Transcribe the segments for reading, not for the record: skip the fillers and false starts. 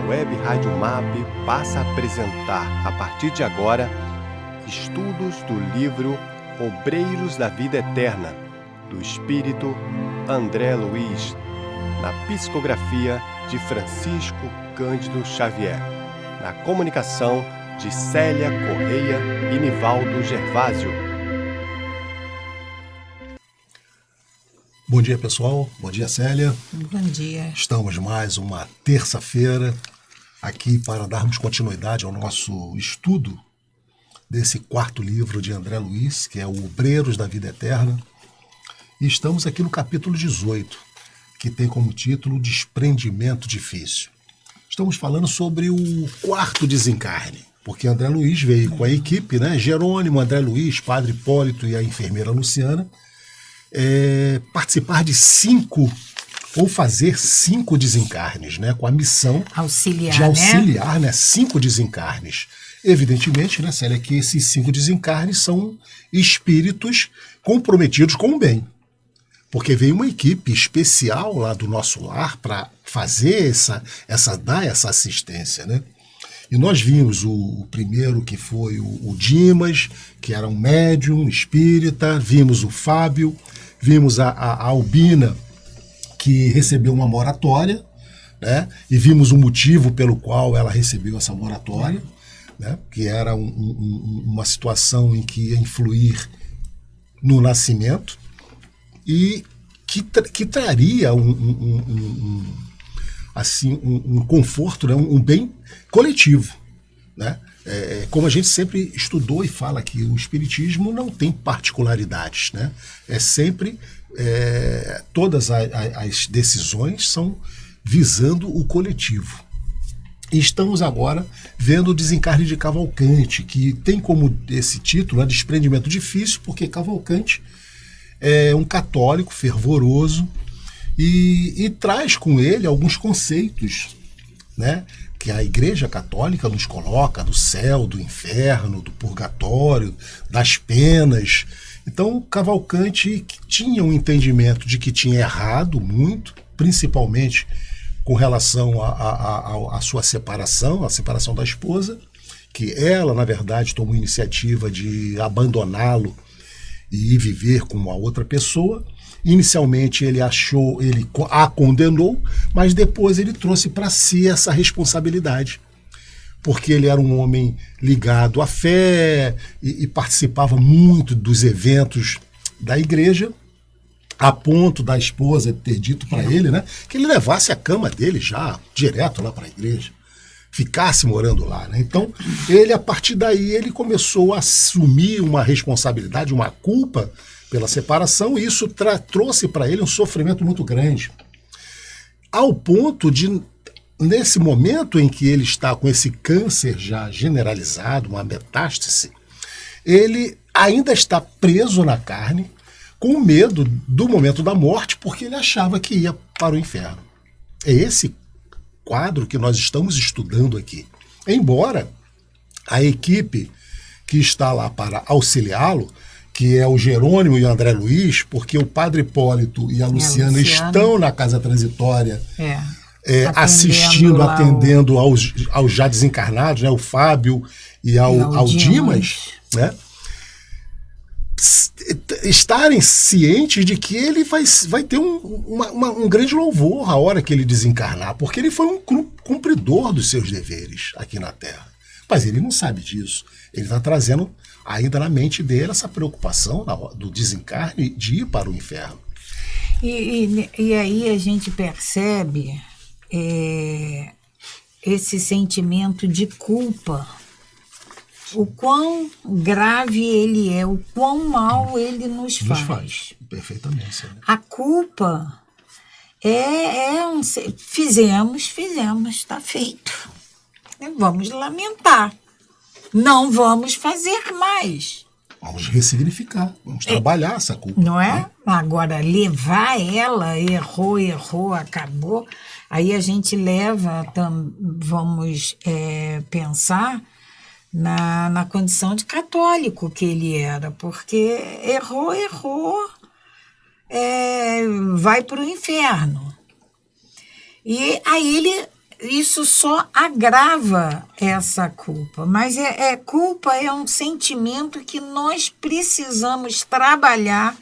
Web Rádio MAP passa a apresentar, a partir de agora, estudos do livro Obreiros da Vida Eterna, do Espírito André Luiz, na psicografia de Francisco Cândido Xavier, na comunicação de Célia Correia e Nivaldo Gervásio. Bom dia, pessoal. Bom dia, Célia. Bom dia. Estamos mais uma terça-feira aqui para darmos continuidade ao nosso estudo desse quarto livro de André Luiz, que é o Obreiros da Vida Eterna. E estamos aqui no capítulo 18, que tem como título Desprendimento Difícil. Estamos falando sobre o quarto desencarne, porque André Luiz veio com a equipe, né? Jerônimo, André Luiz, Padre Hipólito e a enfermeira Luciana, participar de 5 ou fazer 5 desencarnes, né? Com a missão de auxiliar, né? 5 desencarnes. Evidentemente, né, Célia, que esses 5 desencarnes são espíritos comprometidos com o bem. Porque veio uma equipe especial lá do nosso lar para fazer dar essa assistência, né? E nós vimos o primeiro, que foi o Dimas, que era um médium espírita, vimos o Fábio, vimos a Albina, que recebeu uma moratória, né? E vimos o motivo pelo qual ela recebeu essa moratória, né? Que era uma situação em que ia influir no nascimento e que traria um conforto, né? Um bem coletivo, né? Como a gente sempre estudou e fala que o espiritismo não tem particularidades, né? Sempre todas as decisões são visando o coletivo. E estamos agora vendo o desencarne de Cavalcante, que tem como esse título, né, Desprendimento Difícil, porque Cavalcante é um católico fervoroso e traz com ele alguns conceitos, né, que a Igreja Católica nos coloca do céu, do inferno, do purgatório, das penas. Então, Cavalcante tinha um entendimento de que tinha errado muito, principalmente com relação à sua separação, a separação da esposa, que ela, na verdade, tomou a iniciativa de abandoná-lo e ir viver com uma outra pessoa. Inicialmente ele a condenou, mas depois ele trouxe para si essa responsabilidade, porque ele era um homem ligado à fé e participava muito dos eventos da igreja, a ponto da esposa ter dito para ele, né, que ele levasse a cama dele já direto lá para a igreja, ficasse morando lá, né? Então, a partir daí, ele começou a assumir uma responsabilidade, uma culpa pela separação, e isso trouxe para ele um sofrimento muito grande, ao ponto de, nesse momento em que ele está com esse câncer já generalizado, uma metástase, ele ainda está preso na carne, com medo do momento da morte, porque ele achava que ia para o inferno. É esse quadro que nós estamos estudando aqui. Embora a equipe que está lá para auxiliá-lo, que é o Jerônimo e o André Luiz, porque o Padre Hipólito e a Luciana estão na casa transitória, atendendo aos já desencarnados, né, o Fábio e ao Dimas, né? Estarem cientes de que ele vai ter um grande louvor a hora que ele desencarnar, porque ele foi um cumpridor dos seus deveres aqui na Terra. Mas ele não sabe disso. Ele está trazendo ainda na mente dele essa preocupação do desencarne de ir para o inferno. E aí a gente percebe esse sentimento de culpa, o quão grave ele é, o quão mal ele nos faz. Perfeitamente. Né? A culpa fizemos, está feito. Vamos lamentar. Não vamos fazer mais. Vamos ressignificar, vamos trabalhar essa culpa. Não é? Né? Agora, levar ela, errou, acabou. Aí a gente vamos pensar na condição de católico que ele era, porque errou, vai para o inferno. E aí ele isso só agrava essa culpa. Mas culpa é um sentimento que nós precisamos trabalhar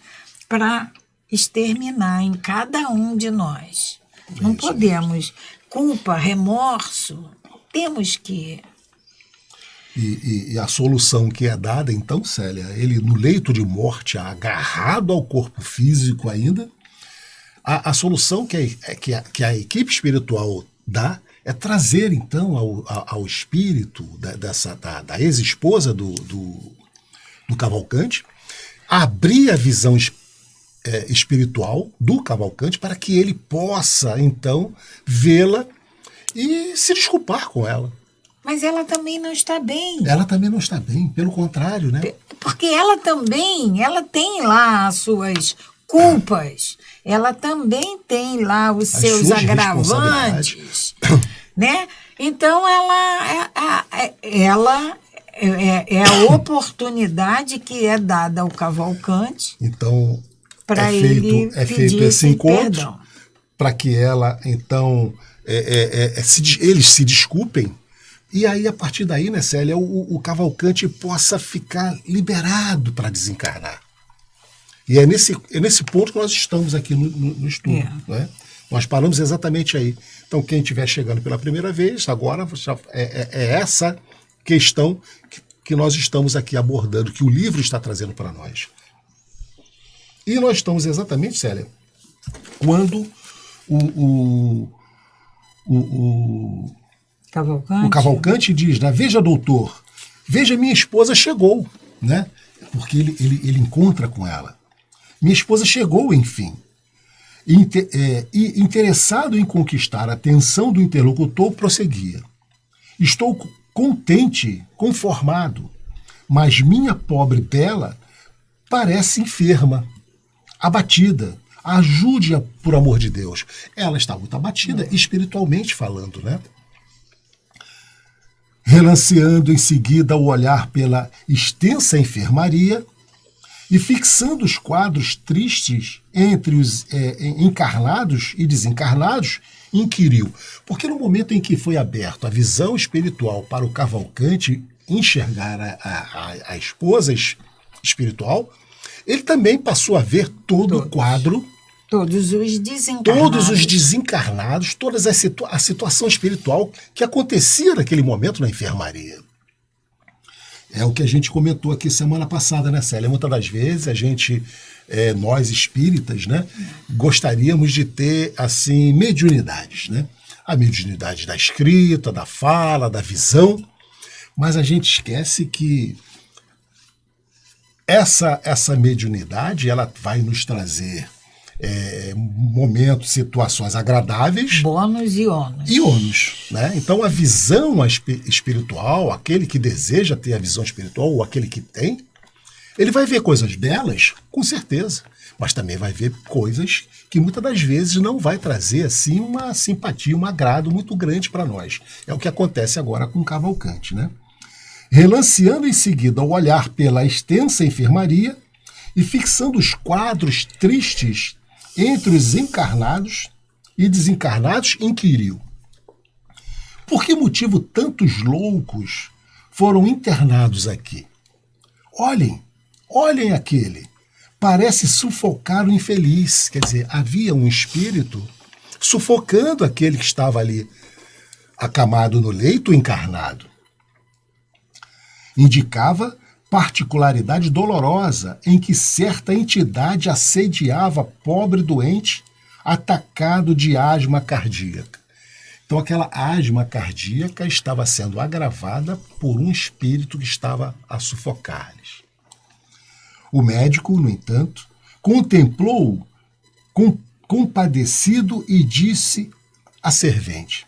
para exterminar em cada um de nós. Não podemos. Culpa, remorso, temos que... E a solução que é dada, então, Célia, ele no leito de morte, agarrado ao corpo físico ainda, a solução que a equipe espiritual dá é trazer, então, ao espírito da ex-esposa do Cavalcante, abrir a visão espiritual do Cavalcante para que ele possa, então, vê-la e se desculpar com ela. Mas ela também não está bem. Ela também não está bem, pelo contrário, né? Porque ela tem lá as suas culpas, ela também tem lá os seus agravantes, né? Então ela é a oportunidade que é dada ao Cavalcante. Então para é feito esse encontro para que ela então eles se desculpem. E aí, a partir daí, né, Célia, o Cavalcante possa ficar liberado para desencarnar. E é nesse ponto que nós estamos aqui no estudo. Né? Nós paramos exatamente aí. Então, quem estiver chegando pela primeira vez, agora é essa questão que nós estamos aqui abordando, que o livro está trazendo para nós. E nós estamos exatamente, Célia, quando o Cavalcante diz, né, veja, doutor, veja, minha esposa chegou, né? Porque ele encontra com ela. Minha esposa chegou, enfim. E interessado em conquistar a atenção do interlocutor, prosseguia. Estou contente, conformado, mas minha pobre bela parece enferma, abatida. Ajude-a, por amor de Deus. Ela está muito abatida, espiritualmente falando, né? Relanceando em seguida o olhar pela extensa enfermaria e fixando os quadros tristes entre os encarnados e desencarnados, inquiriu. Porque no momento em que foi aberto a visão espiritual para o Cavalcante enxergar a esposa espiritual, ele também passou a ver todo o quadro. Todos os desencarnados, toda a situação espiritual que acontecia naquele momento na enfermaria. É o que a gente comentou aqui semana passada, né, Célia? Muitas das vezes nós espíritas, né, gostaríamos de ter, assim, mediunidades, né? A mediunidade da escrita, da fala, da visão, mas a gente esquece que essa mediunidade, ela vai nos trazer momentos, situações agradáveis. Bônus e ônus. E ônus, né? Então a visão espiritual, aquele que deseja ter a visão espiritual, ou aquele que tem, ele vai ver coisas belas, com certeza, mas também vai ver coisas que muitas das vezes não vai trazer assim uma simpatia, um agrado muito grande para nós. É o que acontece agora com o Cavalcante, né? Relanceando em seguida o olhar pela extensa enfermaria e fixando os quadros tristes entre os encarnados e desencarnados, inquiriu: por que motivo tantos loucos foram internados aqui? Olhem aquele, parece sufocar o infeliz. Quer dizer, havia um espírito sufocando aquele que estava ali acamado no leito encarnado. Indicava particularidade dolorosa em que certa entidade assediava pobre doente atacado de asma cardíaca. Então aquela asma cardíaca estava sendo agravada por um espírito que estava a sufocar-lhes. O médico, no entanto, contemplou compadecido e disse à servente: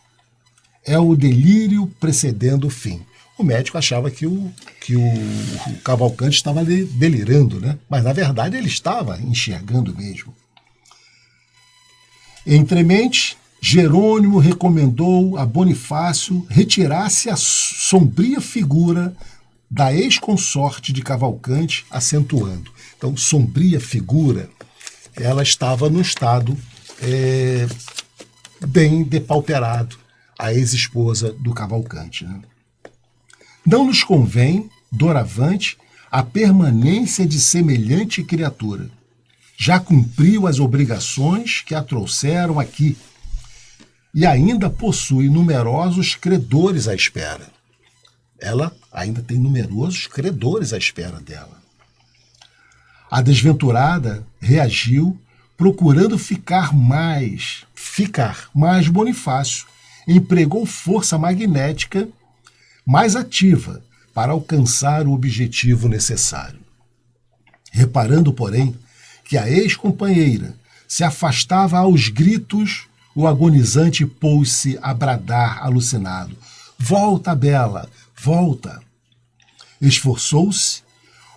é o delírio precedendo o fim. O médico achava que o Cavalcante estava delirando, né? Mas, na verdade, ele estava enxergando mesmo. Entremente, Jerônimo recomendou a Bonifácio retirasse a sombria figura da ex-consorte de Cavalcante, acentuando. Então, sombria figura, ela estava num estado bem depauperado. a ex-esposa do Cavalcante. Né? Não nos convém, doravante, a permanência de semelhante criatura. Já cumpriu as obrigações que a trouxeram aqui e ainda possui numerosos credores à espera. Ela ainda tem numerosos credores à espera dela. A desventurada reagiu procurando ficar mais Bonifácio. Empregou força magnética mais ativa para alcançar o objetivo necessário. Reparando, porém, que a ex-companheira se afastava aos gritos, o agonizante pôs-se a bradar alucinado. Volta, Bela, volta! Esforçou-se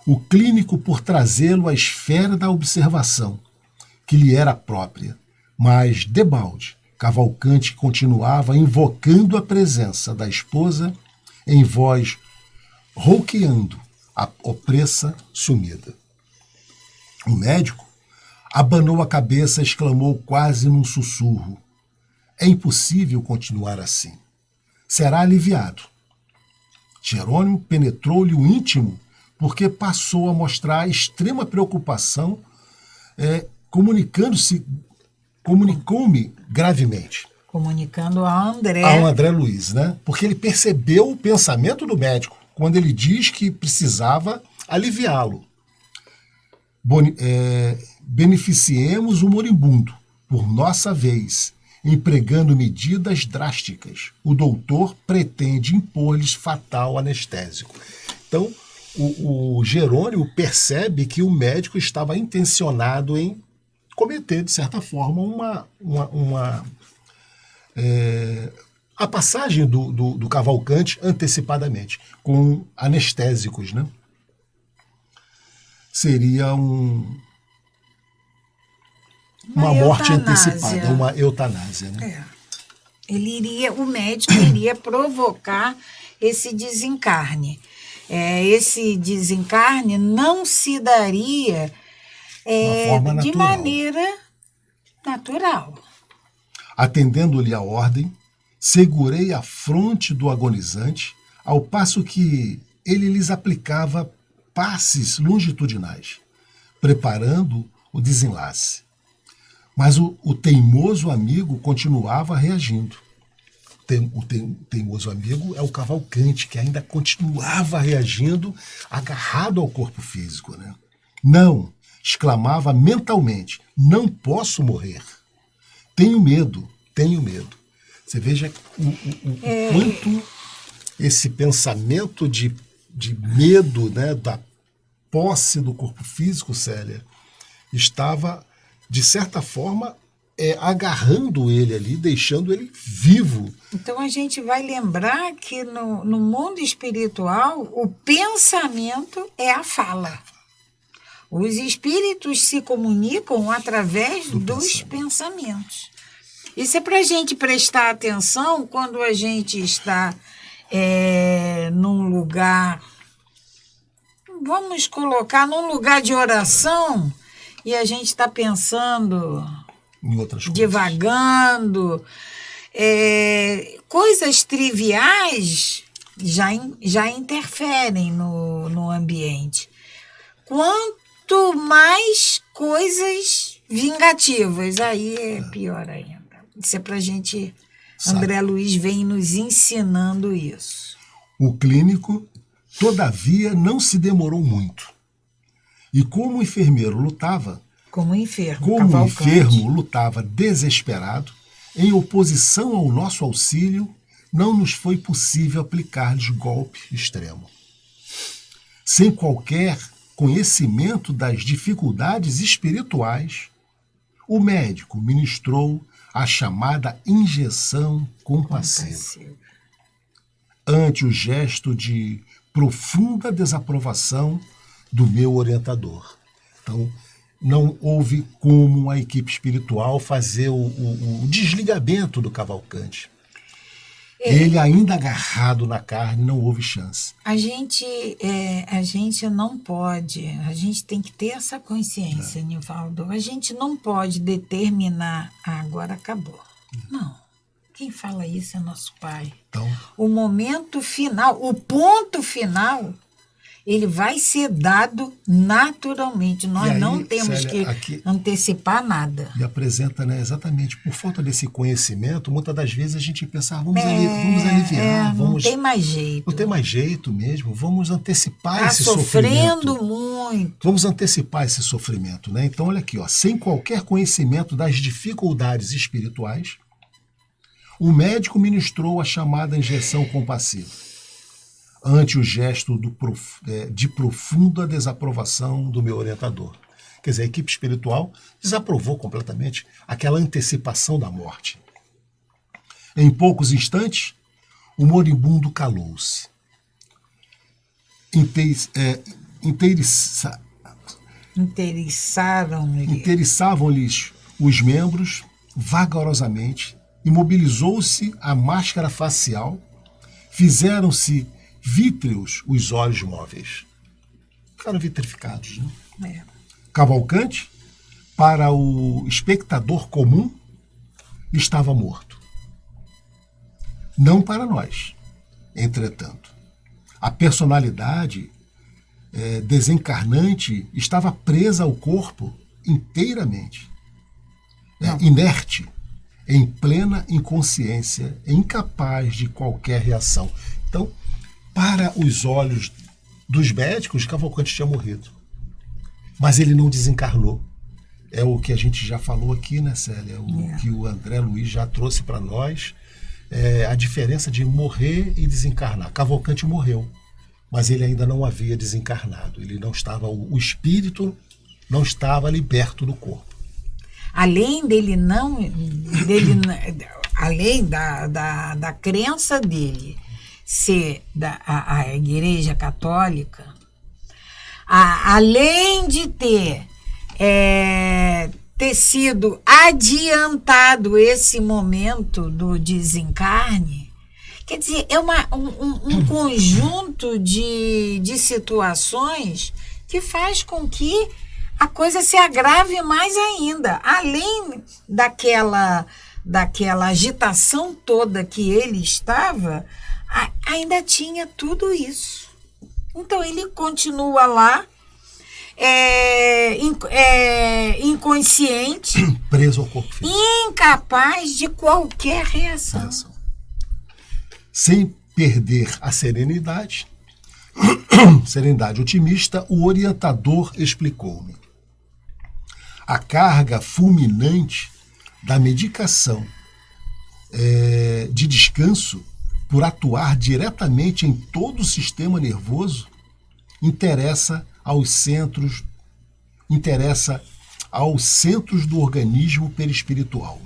o clínico por trazê-lo à esfera da observação, que lhe era própria, mas, debalde, Cavalcante continuava invocando a presença da esposa em voz rouqueando, a opressa sumida. O médico abanou a cabeça e exclamou quase num sussurro: é impossível continuar assim. Será aliviado. Jerônimo penetrou-lhe o íntimo porque passou a mostrar extrema preocupação, comunicou-me gravemente. Comunicando ao André. Ao André Luiz, né? Porque ele percebeu o pensamento do médico quando ele diz que precisava aliviá-lo. Beneficiemos o moribundo, por nossa vez, empregando medidas drásticas. O doutor pretende impor-lhes fatal anestésico. Então, o Jerônimo percebe que o médico estava intencionado em cometer, de certa forma, a passagem do Cavalcante antecipadamente, com anestésicos, né? Seria uma morte antecipada, uma eutanásia, né? O médico iria provocar esse desencarne. Esse desencarne não se daria de maneira natural. Atendendo-lhe a ordem, segurei a fronte do agonizante, ao passo que ele lhes aplicava passes longitudinais, preparando o desenlace. Mas o teimoso amigo continuava reagindo. O teimoso amigo é o Cavalcante, que ainda continuava reagindo, agarrado ao corpo físico. Né? Não, exclamava mentalmente, não posso morrer. Tenho medo. Você veja o quanto esse pensamento de medo, né, da posse do corpo físico, Célia, estava, de certa forma, agarrando ele ali, deixando ele vivo. Então a gente vai lembrar que no mundo espiritual o pensamento é a fala. Os espíritos se comunicam através dos pensamentos. Isso é para a gente prestar atenção quando a gente está num lugar, vamos colocar num lugar de oração, e a gente está pensando em outras coisas, divagando, coisas triviais já interferem no ambiente. Quanto mais coisas vingativas, aí é pior ainda. Isso é para a gente... André Luiz vem nos ensinando isso. O clínico, todavia, não se demorou muito. E como o enfermeiro lutava... Como o enfermo lutava desesperado, em oposição ao nosso auxílio, não nos foi possível aplicar-lhes golpe extremo. Sem qualquer conhecimento das dificuldades espirituais, o médico ministrou a chamada injeção compassiva. Ante o gesto de profunda desaprovação do meu orientador. Então, não houve como a equipe espiritual fazer o desligamento do Cavalcante. Ele ainda agarrado na carne, não houve chance. A gente não pode, a gente tem que ter essa consciência, Nivaldo. A gente não pode determinar, agora acabou. Não. Quem fala isso é nosso Pai. Então, O momento final, o ponto final, ele vai ser dado naturalmente. Nós E aí, não temos Célia, que aqui- antecipar nada. e apresenta, né, exatamente, por falta desse conhecimento, muitas das vezes a gente pensa, vamos aliviar, não vamos... tem mais jeito. Não tem mais jeito mesmo, vamos antecipar Está esse sofrendo sofrimento. muito. Vamos antecipar esse sofrimento, né? Então, olha aqui, ó, sem qualquer conhecimento das dificuldades espirituais, o médico ministrou a chamada injeção compassiva, ante o gesto de profunda desaprovação do meu orientador. Quer dizer, a equipe espiritual desaprovou completamente aquela antecipação da morte. Em poucos instantes, o moribundo calou-se. Interessavam-lhes os membros vagarosamente, imobilizou-se a máscara facial, fizeram-se vítreos os olhos móveis. Ficaram vitrificados, né? Cavalcante, para o espectador comum, estava morto. Não para nós, entretanto. A personalidade desencarnante estava presa ao corpo inteiramente, inerte, em plena inconsciência, incapaz de qualquer reação. Então, para os olhos dos médicos, Cavalcante tinha morrido. Mas ele não desencarnou. É o que a gente já falou aqui, né, Célia? Que o André Luiz já trouxe para nós. A diferença de morrer e desencarnar. Cavalcante morreu, mas ele ainda não havia desencarnado. Ele não estava, o espírito não estava liberto do corpo. Além além da crença dele ser a Igreja Católica, além de ter sido adiantado esse momento do desencarne, quer dizer, é um conjunto de situações que faz com que a coisa se agrave mais ainda. Além daquela agitação toda que ele estava, ainda tinha tudo isso. Então, ele continua lá, inconsciente, preso ao corpo físico, incapaz de qualquer reação. Sem perder a serenidade otimista, o orientador explicou-me. A carga fulminante da medicação de descanso, por atuar diretamente em todo o sistema nervoso, interessa aos centros do organismo perispiritual.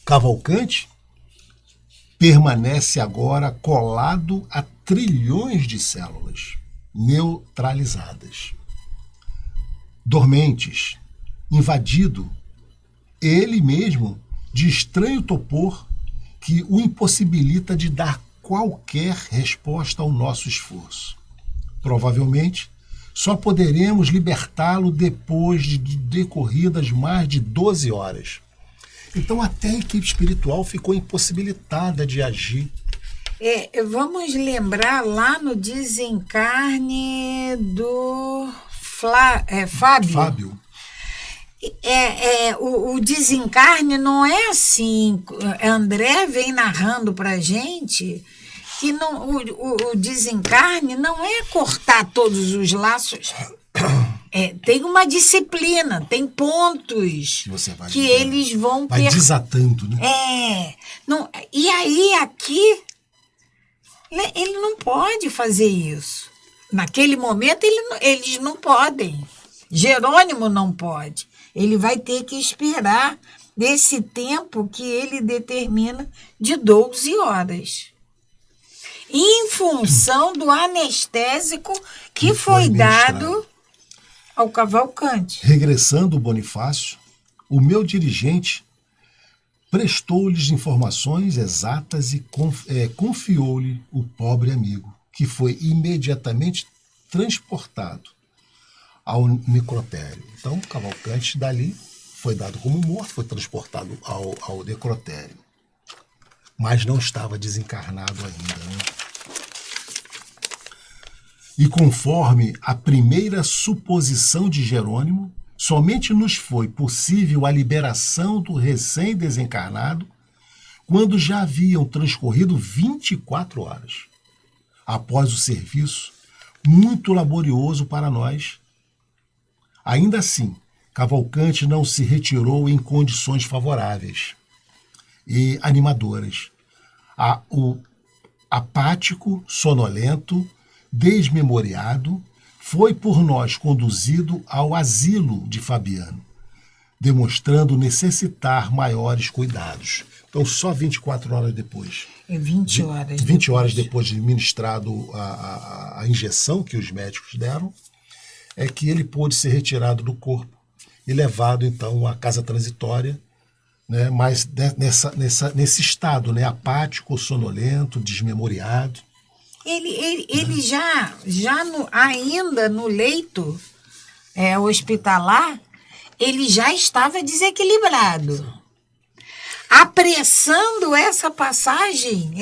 Cavalcante permanece agora colado a trilhões de células neutralizadas, dormentes, invadido ele mesmo de estranho topor que o impossibilita de dar qualquer resposta ao nosso esforço. Provavelmente, só poderemos libertá-lo depois de decorridas mais de 12 horas. Então, até a equipe espiritual ficou impossibilitada de agir. Vamos lembrar lá no desencarne do Fábio. O desencarne não é assim. André vem narrando para a gente que o desencarne não é cortar todos os laços. Tem uma disciplina, tem pontos que eles vão... Vai desatando, né? E aí, aqui, ele não pode fazer isso. Naquele momento, eles não podem. Jerônimo não pode. Ele vai ter que esperar esse tempo que ele determina de 12 horas. Em função do anestésico que foi dado ao Cavalcante. Regressando o Bonifácio, o meu dirigente prestou-lhes informações exatas e confiou-lhe o pobre amigo, que foi imediatamente transportado ao necrotério. Então, Cavalcante, dali, foi dado como morto, foi transportado ao necrotério. mas não estava desencarnado ainda. Né? E conforme a primeira suposição de Jerônimo, somente nos foi possível a liberação do recém-desencarnado quando já haviam transcorrido 24 horas, após o serviço muito laborioso para nós. Ainda assim, Cavalcante não se retirou em condições favoráveis e animadoras. O apático, sonolento, desmemoriado, foi por nós conduzido ao asilo de Fabiano, demonstrando necessitar maiores cuidados. Então, só 24 horas depois. 20 horas depois de ministrado a injeção que os médicos deram, é que ele pôde ser retirado do corpo e levado, então, à casa transitória, né, mas nesse estado, né, apático, sonolento, desmemoriado. Ele ainda no leito hospitalar, ele já estava desequilibrado. Apressando essa passagem,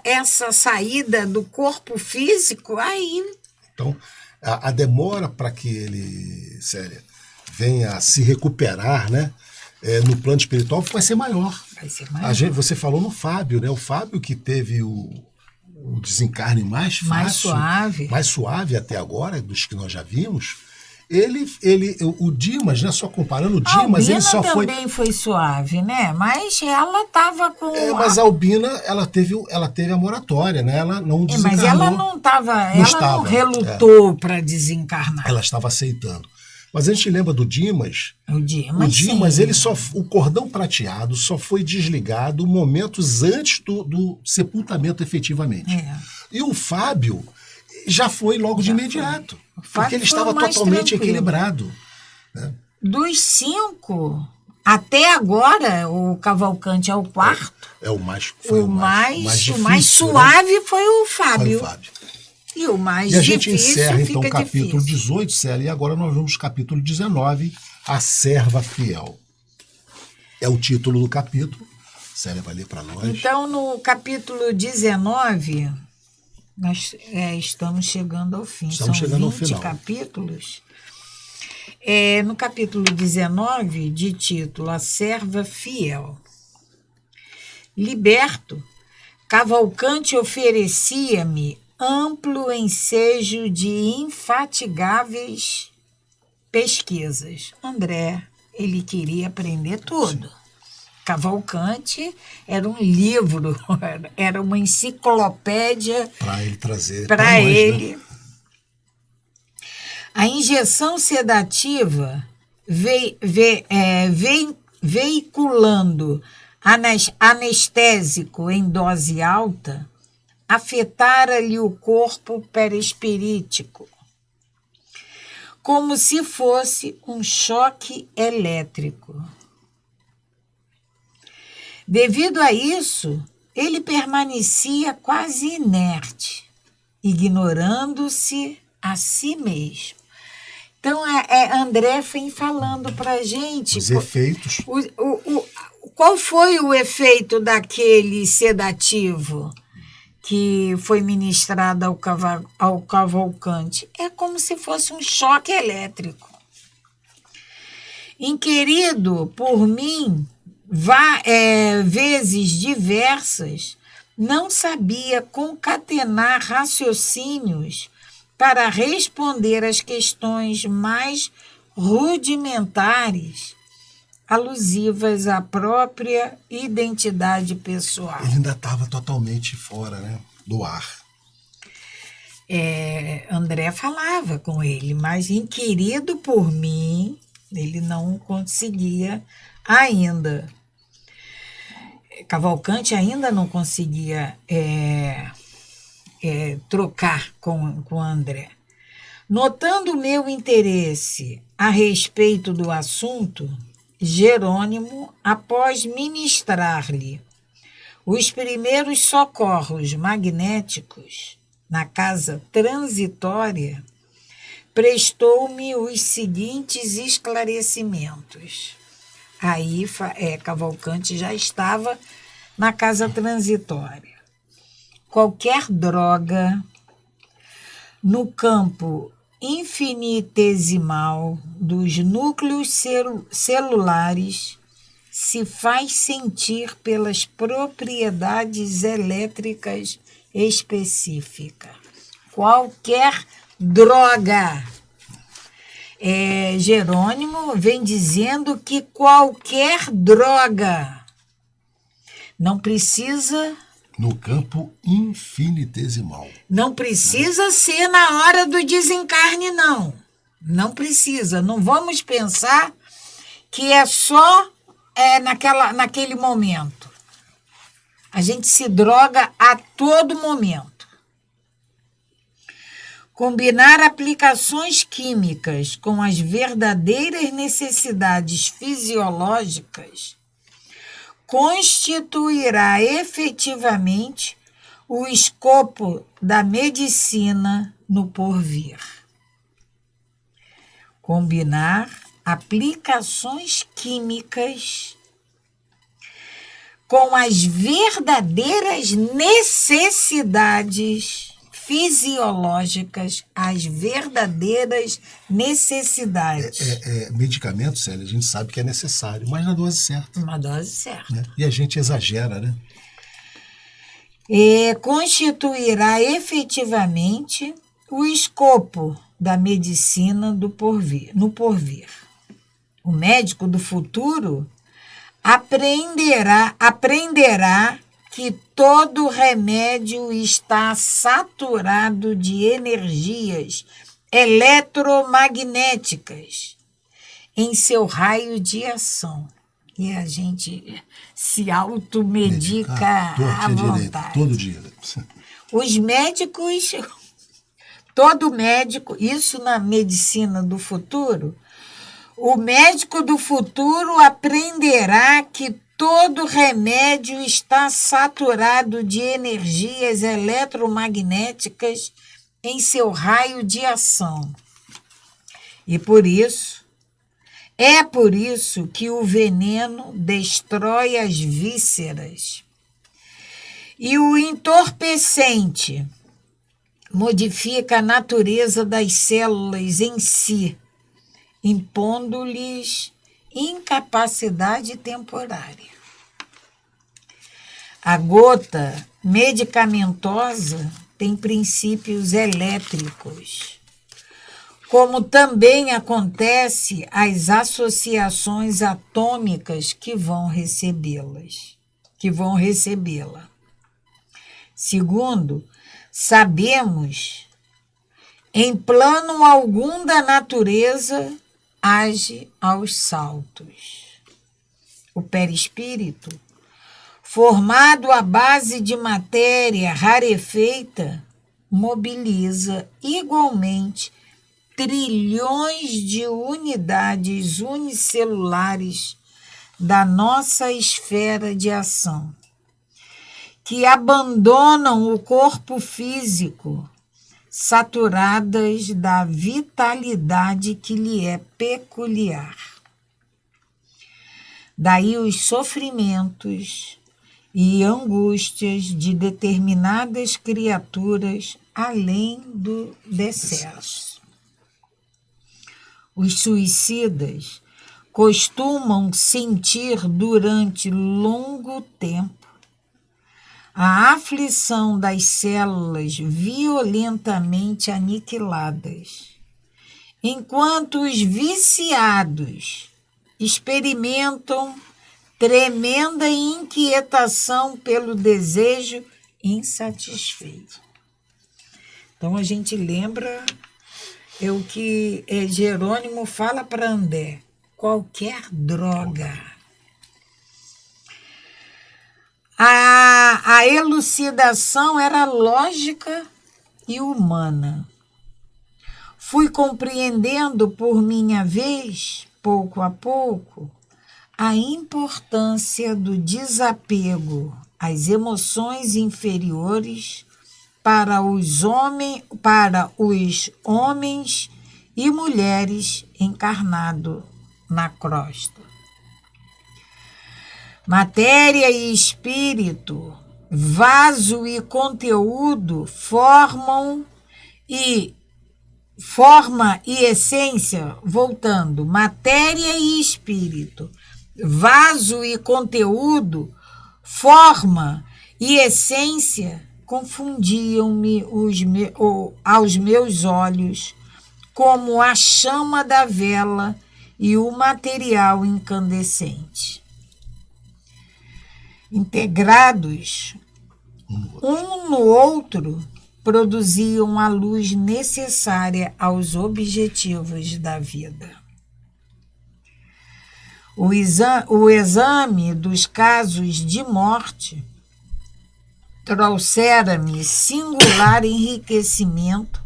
essa saída do corpo físico, aí... Então, a demora para que ele, Célia, venha a se recuperar, né, no plano espiritual vai ser maior. Vai ser maior. Você falou no Fábio, né? O Fábio que teve o desencarne mais fácil, mais suave até agora, dos que nós já vimos. O Dimas, né? Só comparando o Dimas, ele só foi... também foi suave, né? Mas ela estava com... mas a Albina, ela teve a moratória, né? Ela não desencarnou. Mas ela não estava... Ela não relutou para desencarnar. Ela estava aceitando. Mas a gente lembra do Dimas. O Dimas, ele o cordão prateado só foi desligado momentos antes do sepultamento efetivamente. E o Fábio já foi logo de imediato. Porque ele estava totalmente equilibrado. Né? Dos 5, até agora, o Cavalcante é o quarto. O mais suave, né? Foi o Fábio. E o mais difícil. E a gente encerra, então, o capítulo 18, Célia, e agora nós vamos ao capítulo 19, A Serva Fiel. É o título do capítulo. Célia vai ler para nós. Então, no capítulo 19, nós estamos chegando ao fim. Estamos chegando ao final. 20 capítulos. No capítulo 19, de título A Serva Fiel. Liberto, Cavalcante oferecia-me amplo ensejo de infatigáveis pesquisas. André, ele queria aprender tudo. Sim. Cavalcante era um livro, era uma enciclopédia para ele trazer para ele. Né? A injeção sedativa veiculando anestésico em dose alta afetara-lhe o corpo perispirítico, como se fosse um choque elétrico. Devido a isso, ele permanecia quase inerte, ignorando-se a si mesmo. Então, André vem falando para a gente... Os efeitos. Qual foi o efeito daquele sedativo que foi ministrado ao Cavalcante? É como se fosse um choque elétrico. Inquirido por mim, vezes diversas, não sabia concatenar raciocínios para responder às questões mais rudimentares, alusivas à própria identidade pessoal. Ele ainda estava totalmente fora, né, do ar. André falava com ele, mas inquirido por mim, ele não conseguia ainda. Cavalcante ainda não conseguia trocar com André. Notando o meu interesse a respeito do assunto, Jerônimo, após ministrar-lhe os primeiros socorros magnéticos na casa transitória, prestou-me os seguintes esclarecimentos. Aí Cavalcante já estava na casa transitória. Qualquer droga no campo infinitesimal dos núcleos celulares se faz sentir pelas propriedades elétricas específicas. Qualquer droga. Jerônimo vem dizendo que qualquer droga não precisa... No campo infinitesimal. Não precisa ser na hora do desencarne, não. Não precisa. Não vamos pensar que é só naquele momento. A gente se droga a todo momento. Combinar aplicações químicas com as verdadeiras necessidades fisiológicas constituirá efetivamente o escopo da medicina no porvir. Combinar aplicações químicas com as verdadeiras necessidades fisiológicas, as verdadeiras necessidades. Medicamento, Célia, a gente sabe que é necessário, mas na dose certa. Uma dose certa. Né? E a gente exagera, né? Constituirá efetivamente o escopo da medicina no porvir. O médico do futuro aprenderá que todo remédio está saturado de energias eletromagnéticas em seu raio de ação. E a gente se automedica à vontade. Todo dia. Os médicos, todo médico, isso na medicina do futuro, o médico do futuro aprenderá que todo remédio está saturado de energias eletromagnéticas em seu raio de ação. E é por isso que o veneno destrói as vísceras. E o entorpecente modifica a natureza das células em si, impondo-lhes incapacidade temporária. A gota medicamentosa tem princípios elétricos, como também acontece às associações atômicas que vão recebê-la. Segundo, sabemos, em plano algum da natureza, age aos saltos. O perispírito, formado à base de matéria rarefeita, mobiliza igualmente trilhões de unidades unicelulares da nossa esfera de ação, que abandonam o corpo físico, saturadas da vitalidade que lhe é peculiar. Daí os sofrimentos e angústias de determinadas criaturas além do decesso. Os suicidas costumam sentir durante longo tempo a aflição das células violentamente aniquiladas, enquanto os viciados experimentam tremenda inquietação pelo desejo insatisfeito. Então, a gente lembra o que Jerônimo fala para André: qualquer droga. A elucidação era lógica e humana. Fui compreendendo por minha vez, pouco a pouco, a importância do desapego às emoções inferiores para os homens e mulheres encarnados na crosta. Matéria e espírito, vaso e conteúdo, forma e essência, voltando, matéria e espírito, vaso e conteúdo, forma e essência, confundiam-me aos meus olhos como a chama da vela e o material incandescente. Integrados um no outro, produziam a luz necessária aos objetivos da vida. O exame dos casos de morte trouxera-me singular enriquecimento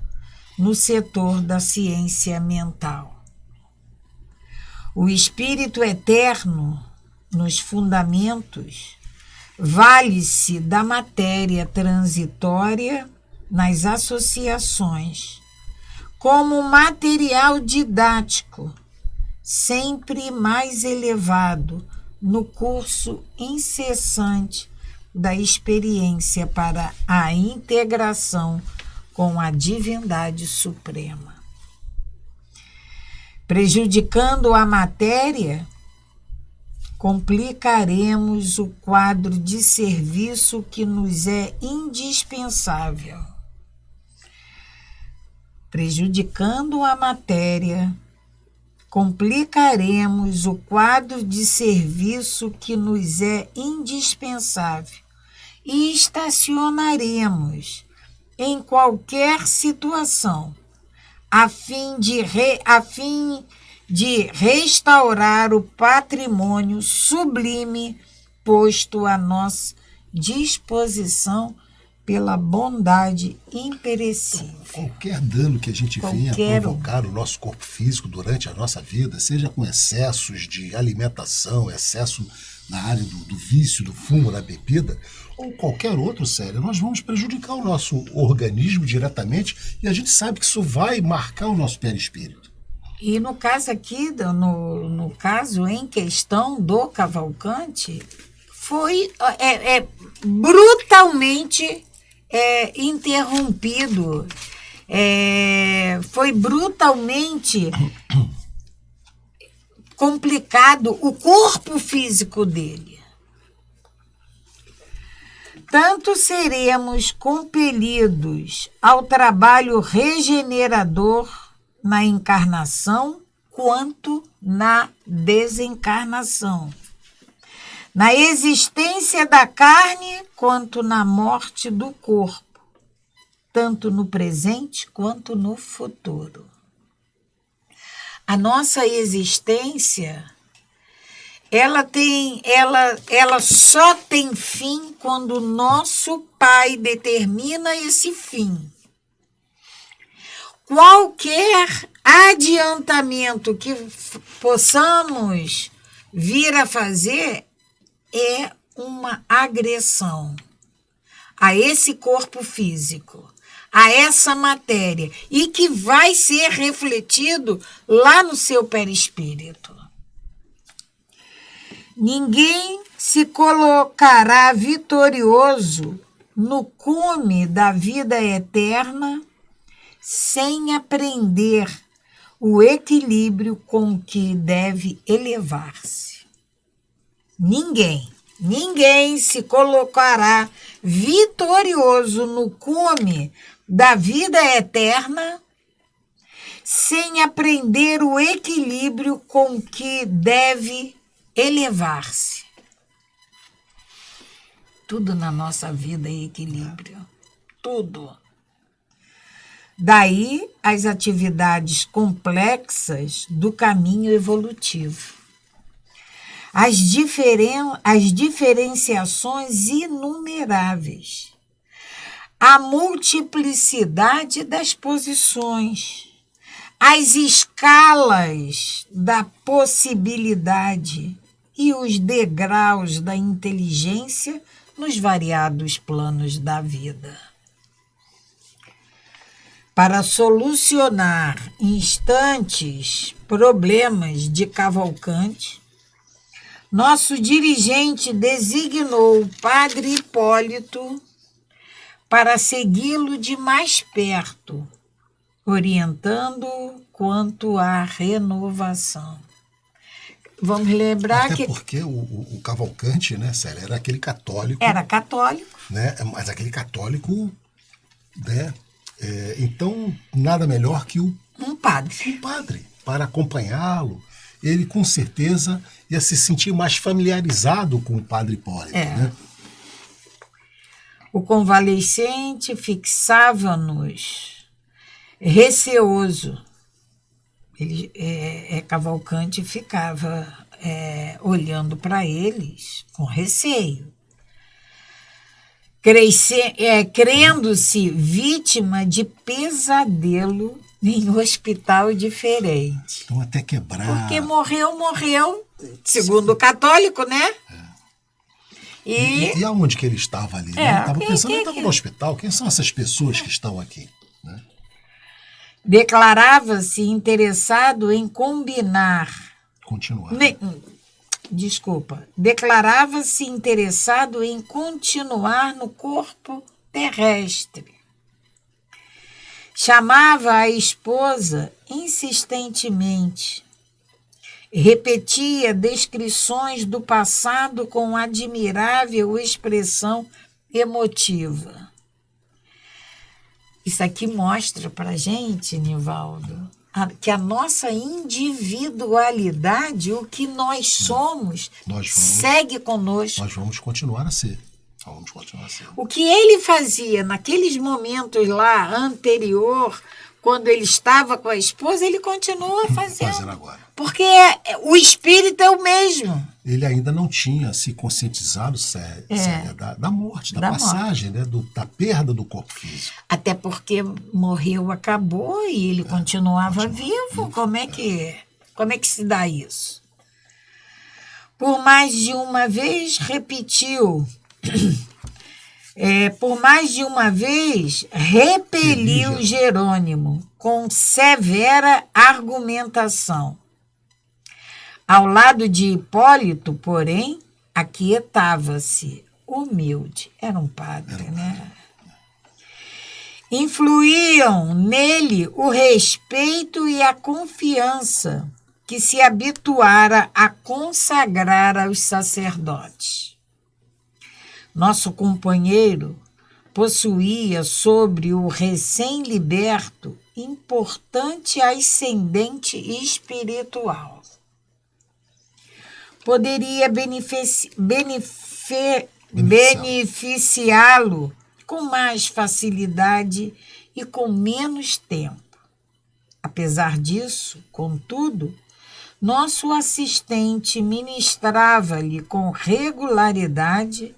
no setor da ciência mental. O espírito eterno, nos fundamentos, vale-se da matéria transitória nas associações, como material didático, sempre mais elevado no curso incessante da experiência para a integração com a divindade suprema. Prejudicando a matéria, complicaremos o quadro de serviço que nos é indispensável. Prejudicando a matéria, complicaremos o quadro de serviço que nos é indispensável e estacionaremos em qualquer situação, a fim de restaurar o patrimônio sublime posto à nossa disposição pela bondade imperecível. Qualquer dano que a gente venha provocar no nosso corpo físico durante a nossa vida, seja com excessos de alimentação, excesso na área do vício, do fumo, da bebida, ou qualquer outro, sério, nós vamos prejudicar o nosso organismo diretamente e a gente sabe que isso vai marcar o nosso perispírito. E no caso aqui, no caso em questão do Cavalcante, foi brutalmente interrompido, foi brutalmente complicado o corpo físico dele. Tanto seremos compelidos ao trabalho regenerador na encarnação quanto na desencarnação, na existência da carne quanto na morte do corpo, tanto no presente quanto no futuro. A nossa existência, ela só tem fim quando o nosso Pai determina esse fim. Qualquer adiantamento que possamos vir a fazer é uma agressão a esse corpo físico, a essa matéria, e que vai ser refletido lá no seu perispírito. Ninguém se colocará vitorioso no cume da vida eterna sem aprender o equilíbrio com que deve elevar-se. Ninguém se colocará vitorioso no cume da vida eterna sem aprender o equilíbrio com que deve elevar-se. Tudo na nossa vida é equilíbrio. Tudo. Daí as atividades complexas do caminho evolutivo. As diferenciações inumeráveis. A multiplicidade das posições. As escalas da possibilidade e os degraus da inteligência nos variados planos da vida. Para solucionar instantes problemas de Cavalcante, Nosso dirigente designou o padre Hipólito para segui-lo de mais perto, orientando-o quanto à renovação. Vamos lembrar Até que porque o Cavalcante, né, Célia, era aquele católico. era católico. Né, mas aquele católico, né? Então, nada melhor que Um padre. o padre para acompanhá-lo. Ele, com certeza, ia se sentir mais familiarizado com o padre Hipólito. Né? O convalescente fixava-nos receoso. Ele, Cavalcante ficava olhando para eles com receio, crendo-se vítima de pesadelo em um hospital diferente. Então, até quebrar. Porque morreu, segundo o católico, né? E aonde que ele estava ali? Né? Ele estava pensando, ele estava no hospital. Quem são essas pessoas que estão aqui? Né? Declarava-se interessado em combinar. Continuar. Declarava-se interessado em continuar no corpo terrestre. Chamava a esposa insistentemente. Repetia descrições do passado com admirável expressão emotiva. Isso aqui mostra para a gente, Nivaldo, que a nossa individualidade, o que nós somos, segue conosco. Nós vamos continuar a ser. O que ele fazia naqueles momentos lá anterior, quando ele estava com a esposa, ele continua fazendo agora. Porque o espírito é o mesmo. Ele ainda não tinha se conscientizado, Célia, da morte, da passagem, né, da perda do corpo físico. Até porque morreu, acabou e ele continuava vivo. Como é que se dá isso? Por mais de uma vez repeliu Jerônimo com severa argumentação. Ao lado de Hipólito, porém, aquietava-se, humilde. Era um padre, né? Influíam nele o respeito e a confiança que se habituara a consagrar aos sacerdotes. Nosso companheiro possuía sobre o recém-liberto importante ascendente espiritual. Poderia beneficiá-lo com mais facilidade e com menos tempo. Apesar disso, contudo, nosso assistente ministrava-lhe com regularidade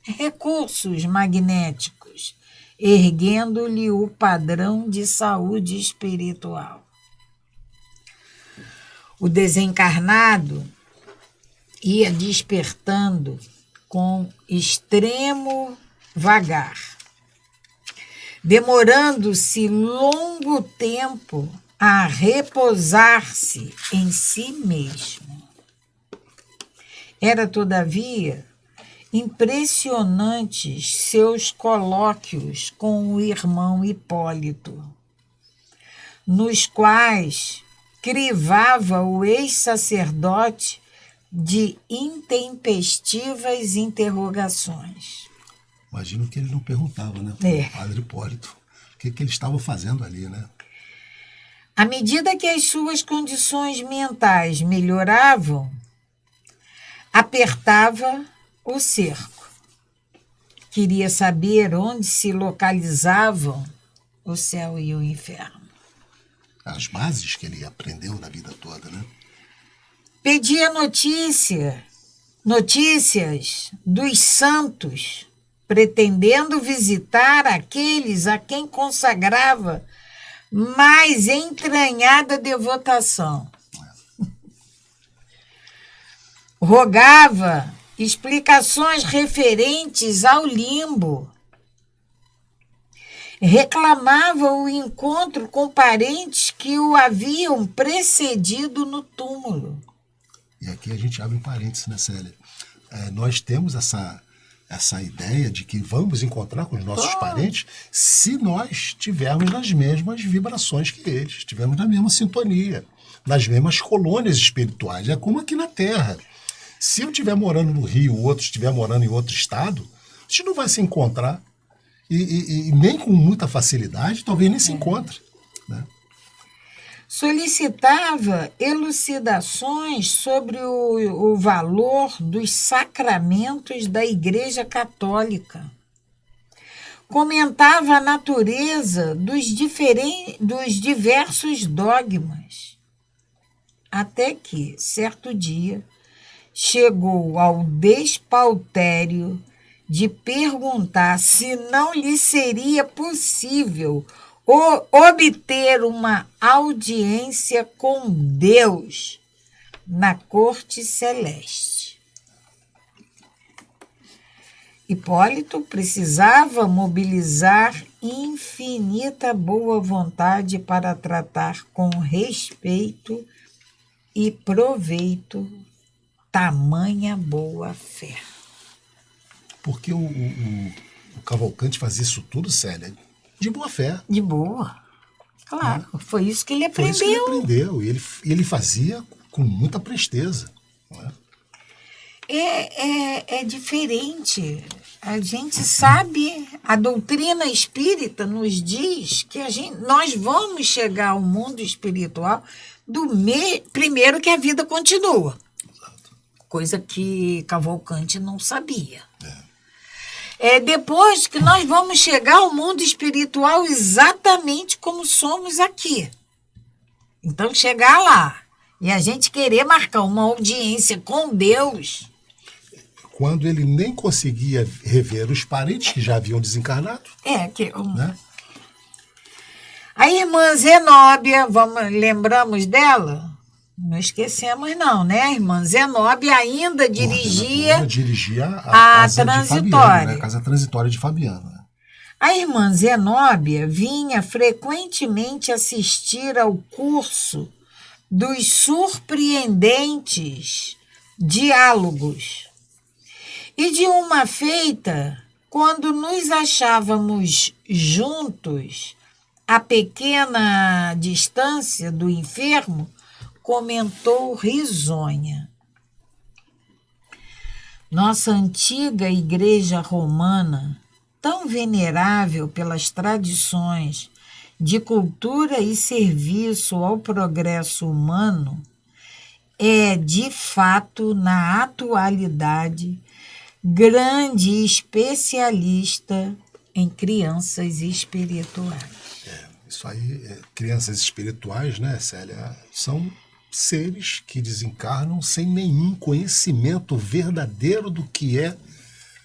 recursos magnéticos, erguendo-lhe o padrão de saúde espiritual. O desencarnado ia despertando com extremo vagar, demorando-se longo tempo a repousar-se em si mesmo. Era, todavia, impressionantes seus colóquios com o irmão Hipólito, nos quais crivava o ex-sacerdote de intempestivas interrogações. Imagino que ele não perguntava, né, para o padre Hipólito, o que ele estava fazendo ali, né? À medida que as suas condições mentais melhoravam, apertava o cerco. Queria saber onde se localizavam o céu e o inferno. As bases que ele aprendeu na vida toda, né? Pedia notícias dos santos, pretendendo visitar aqueles a quem consagrava mais entranhada devotação. Rogava explicações referentes ao limbo. Reclamava o encontro com parentes que o haviam precedido no túmulo. E aqui a gente abre um parênteses, né, Célia? Nós temos essa ideia de que vamos encontrar com os nossos parentes se nós tivermos nas mesmas vibrações que eles, estivermos na mesma sintonia, nas mesmas colônias espirituais. É como aqui na Terra. Se eu estiver morando no Rio, o outro estiver morando em outro estado, a gente não vai se encontrar e nem com muita facilidade, talvez nem se encontre, né? Solicitava elucidações sobre o valor dos sacramentos da Igreja Católica. Comentava a natureza dos diversos dogmas. Até que, certo dia, chegou ao despautério de perguntar se não lhe seria possível obter uma audiência com Deus na corte celeste. Hipólito precisava mobilizar infinita boa vontade para tratar com respeito e proveito tamanha boa fé. Porque o Cavalcante fazia isso tudo, Célia, de boa fé. De boa. Claro, foi isso que ele aprendeu. Foi isso que ele aprendeu. E ele fazia com muita presteza. Não é? É diferente. A gente sabe, a doutrina espírita nos diz que nós vamos chegar ao mundo espiritual primeiro que a vida continua. Exato. Coisa que Cavalcante não sabia. Depois que nós vamos chegar ao mundo espiritual exatamente como somos aqui. Então, chegar lá e a gente querer marcar uma audiência com Deus. Quando ele nem conseguia rever os parentes que já haviam desencarnado. Né? A irmã Zenóbia, lembramos dela? Não esquecemos não, né? A irmã Zenóbia ainda dirigia a casa transitória. De Fabiano, né? A casa transitória de Fabiano. Né? A irmã Zenóbia vinha frequentemente assistir ao curso dos surpreendentes diálogos. E de uma feita, quando nos achávamos juntos, a pequena distância do enfermo, comentou risonha: nossa antiga igreja romana, tão venerável pelas tradições de cultura e serviço ao progresso humano, é, de fato, na atualidade, grande especialista em crianças espirituais. Isso aí, crianças espirituais, né, Célia, são seres que desencarnam sem nenhum conhecimento verdadeiro do que é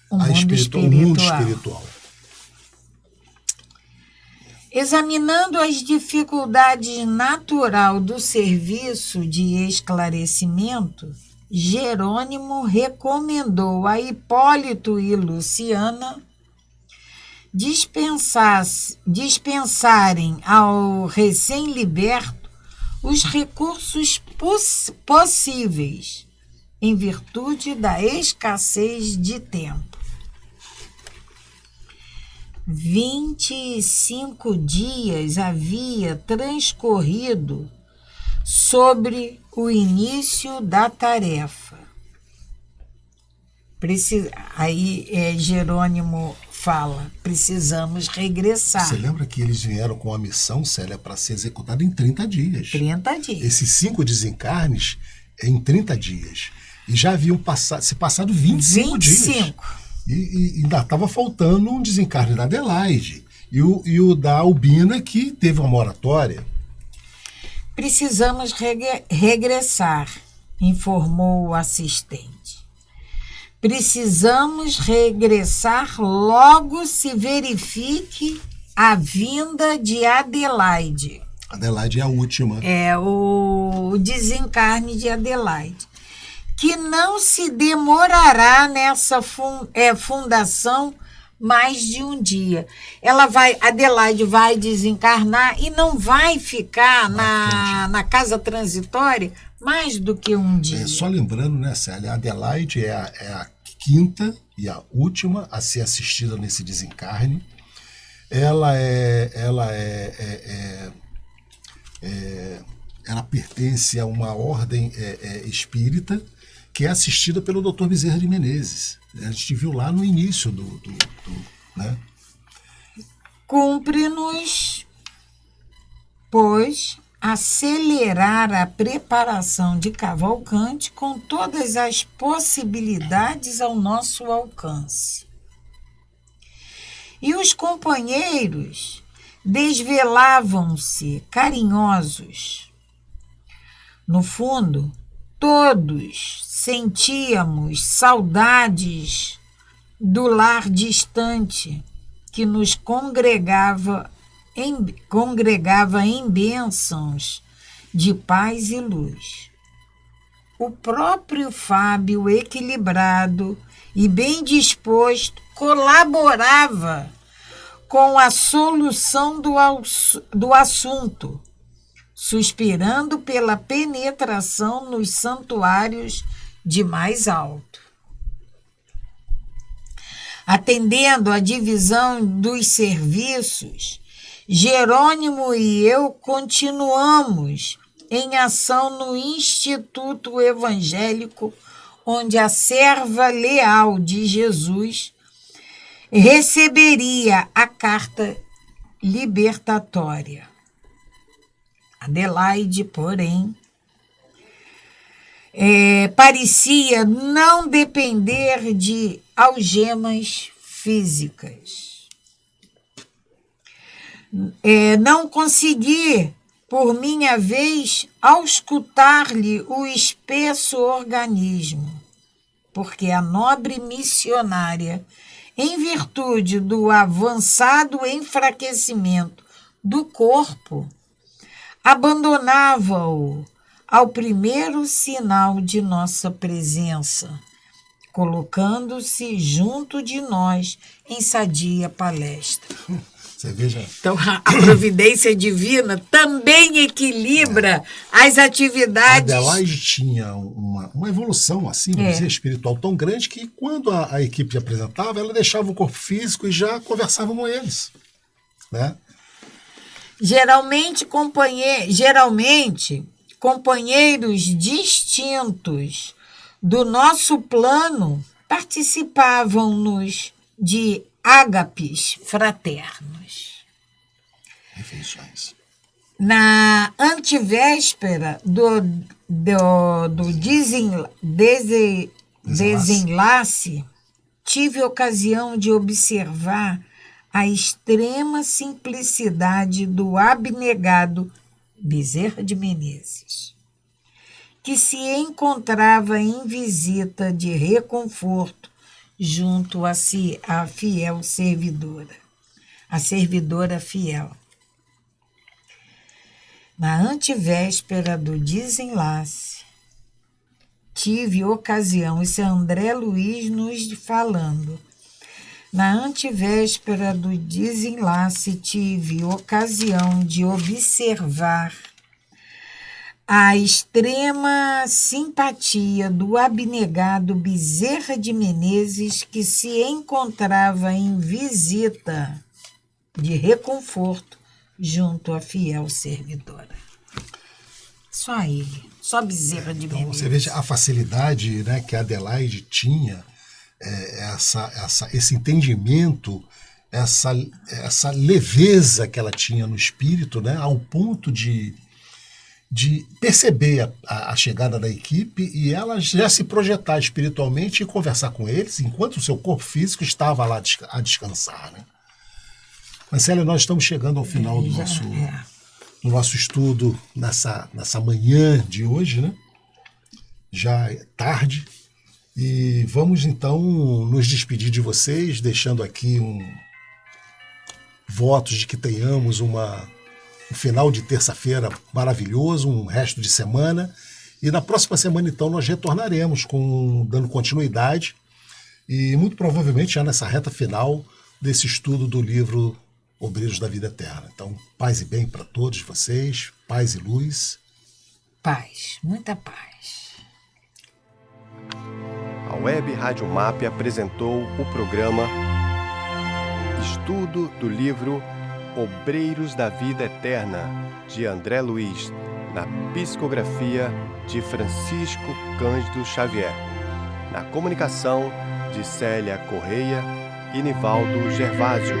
o mundo espiritual. Examinando as dificuldades naturais do serviço de esclarecimento, Jerônimo recomendou a Hipólito e Luciana dispensarem ao recém-liberto os recursos possíveis, em virtude da escassez de tempo. 25 dias havia transcorrido sobre o início da tarefa. Jerônimo fala, precisamos regressar. Você lembra que eles vieram com a missão, Célia, para ser executada em 30 dias? 30 dias. Esses 5 desencarnes é em 30 dias. E já haviam se passado 25 dias. E ainda estava faltando um desencarne da Adelaide. E o da Albina, que teve uma moratória. Precisamos regressar, informou o assistente. Precisamos regressar logo se verifique a vinda de Adelaide. Adelaide é a última. É o desencarne de Adelaide. Que não se demorará nessa fundação mais de um dia. Adelaide vai desencarnar e não vai ficar na casa transitória mais do que um dia. Só lembrando, né, Célia, a Adelaide é a quinta e a última a ser assistida nesse desencarne. Ela pertence a uma ordem espírita que é assistida pelo Dr. Bezerra de Menezes. A gente viu lá no início né? Cumpre-nos, pois, acelerar a preparação de Cavalcante com todas as possibilidades ao nosso alcance. E os companheiros desvelavam-se carinhosos. No fundo, todos sentíamos saudades do lar distante que nos congregava em bênçãos de paz e luz. O próprio Fábio, equilibrado e bem disposto, colaborava com a solução do assunto, suspirando pela penetração nos santuários de mais alto. Atendendo à divisão dos serviços, Jerônimo e eu continuamos em ação no Instituto Evangélico, onde a serva leal de Jesus receberia a carta libertatória. Adelaide, porém, parecia não depender de algemas físicas. Não consegui, por minha vez, auscultar-lhe o espesso organismo, porque a nobre missionária, em virtude do avançado enfraquecimento do corpo, abandonava-o ao primeiro sinal de nossa presença, colocando-se junto de nós em sadia palestra. Você veja. Então, a providência divina também equilibra as atividades. A Adelaide tinha uma evolução, assim, vamos dizer, espiritual tão grande que quando a equipe apresentava, ela deixava o corpo físico e já conversava com eles, né? Geralmente, companheiros distintos do nosso plano participavam-nos de ágapes fraternos. Refeições. Na antevéspera do desenlace, tive ocasião de observar a extrema simplicidade do abnegado Bezerra de Menezes, que se encontrava em visita de reconforto junto a fiel servidora, a servidora fiel. Na antevéspera do desenlace, tive ocasião, isso é André Luiz nos falando, na antevéspera do desenlace, tive ocasião de observar a extrema simpatia do abnegado Bezerra de Menezes, que se encontrava em visita de reconforto junto à fiel servidora. Só ele, só Bezerra de Menezes. Você veja a facilidade, né, que a Adelaide tinha, esse entendimento, essa leveza que ela tinha no espírito, né, ao ponto de perceber a chegada da equipe e ela já se projetar espiritualmente e conversar com eles, enquanto o seu corpo físico estava lá a descansar, né? Mas, Célia, nós estamos chegando ao final do nosso estudo nessa manhã de hoje, né? Já é tarde. E vamos, então, nos despedir de vocês, deixando aqui votos de que tenhamos um final de terça-feira maravilhoso, um resto de semana. E na próxima semana, então, nós retornaremos dando continuidade e, muito provavelmente, já nessa reta final, desse estudo do livro Obreiros da Vida Eterna. Então, paz e bem para todos vocês, paz e luz. Paz, muita paz. A Web Rádio MAP apresentou o programa Estudo do livro Obreiros da Vida Eterna, de André Luiz, na psicografia de Francisco Cândido Xavier. Na comunicação de Célia Correia e Nivaldo Gervásio.